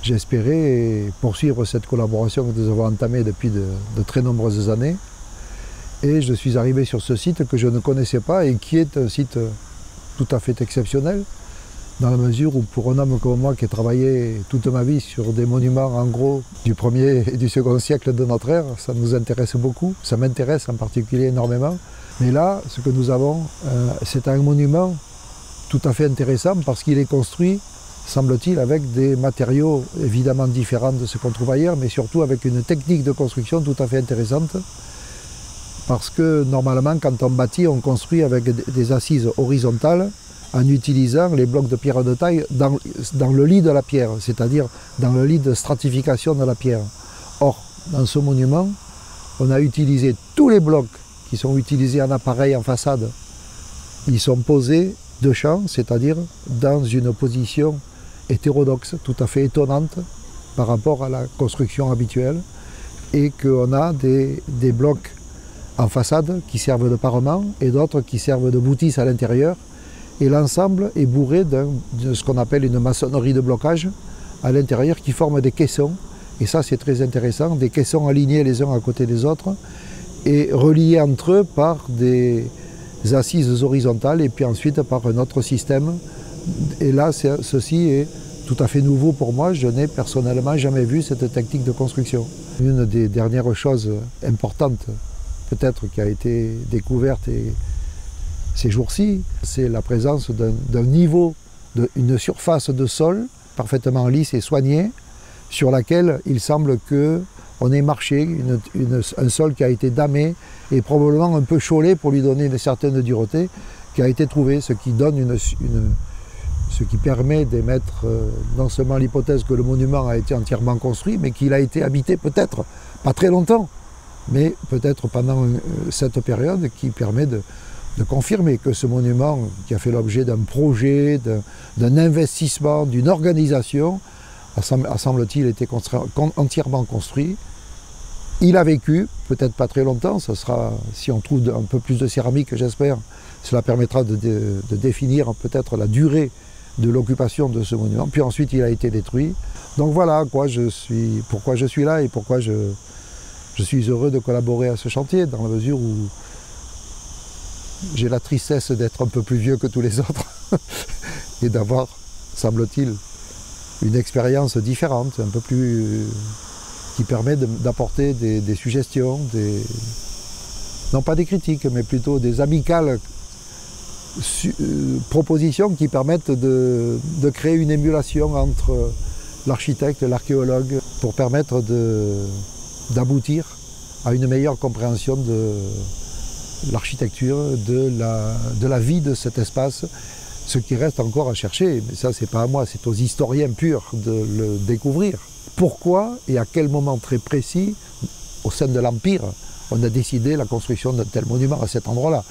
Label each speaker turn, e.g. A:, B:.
A: J'espérais poursuivre cette collaboration que nous avons entamée depuis de très nombreuses années. Et je suis arrivé sur ce site que je ne connaissais pas et qui est un site tout à fait exceptionnel, dans la mesure où pour un homme comme moi qui a travaillé toute ma vie sur des monuments en gros du 1er et du 2e siècle de notre ère, ça nous intéresse beaucoup, ça m'intéresse en particulier énormément. Mais là, ce que nous avons, c'est un monument tout à fait intéressant parce qu'il est construit, semble-t-il, avec des matériaux évidemment différents de ce qu'on trouve ailleurs, mais surtout avec une technique de construction tout à fait intéressante. Parce que normalement, quand on bâtit, on construit avec des assises horizontales en utilisant les blocs de pierre de taille dans le lit de la pierre, c'est-à-dire dans le lit de stratification de la pierre. Or, dans ce monument, on a utilisé tous les blocs qui sont utilisés en appareil, en façade. Ils sont posés de champ, c'est-à-dire dans une position hétérodoxe, tout à fait étonnante par rapport à la construction habituelle, et qu'on a des blocs en façade qui servent de parement et d'autres qui servent de boutisse à l'intérieur. Et l'ensemble est bourré de ce qu'on appelle une maçonnerie de blocage à l'intérieur qui forme des caissons. Et ça, c'est très intéressant, des caissons alignés les uns à côté des autres et reliés entre eux par des assises horizontales et puis ensuite par un autre système. Et là, ceci est tout à fait nouveau pour moi. Je n'ai personnellement jamais vu cette technique de construction. Une des dernières choses importantes, peut-être, qui a été découverte ces jours-ci, c'est la présence d'un niveau, d'une surface de sol parfaitement lisse et soignée, sur laquelle il semble qu'on ait marché, un sol qui a été damé et probablement un peu chaulé pour lui donner une certaine dureté, qui a été trouvé, ce qui donne ce qui permet d'émettre non seulement l'hypothèse que le monument a été entièrement construit, mais qu'il a été habité peut-être, pas très longtemps, mais peut-être pendant cette période qui permet de confirmer que ce monument, qui a fait l'objet d'un projet, d'un investissement, d'une organisation, a semble-t-il été entièrement construit. Il a vécu, peut-être pas très longtemps, ce sera, si on trouve un peu plus de céramique, j'espère, cela permettra de définir peut-être la durée de l'occupation de ce monument. Puis ensuite, il a été détruit. Donc voilà pourquoi je suis là et pourquoi je suis heureux de collaborer à ce chantier, dans la mesure où j'ai la tristesse d'être un peu plus vieux que tous les autres et d'avoir, semble-t-il, une expérience différente, un peu plus qui permet d'apporter des suggestions, non pas des critiques, mais plutôt des amicales propositions qui permettent de créer une émulation entre l'architecte et l'archéologue pour permettre d'aboutir à une meilleure compréhension de l'architecture, de la vie de cet espace, ce qui reste encore à chercher. Mais ça, c'est pas à moi, c'est aux historiens purs de le découvrir. Pourquoi et à quel moment très précis, au sein de l'Empire, on a décidé la construction d'un tel monument à cet endroit-là.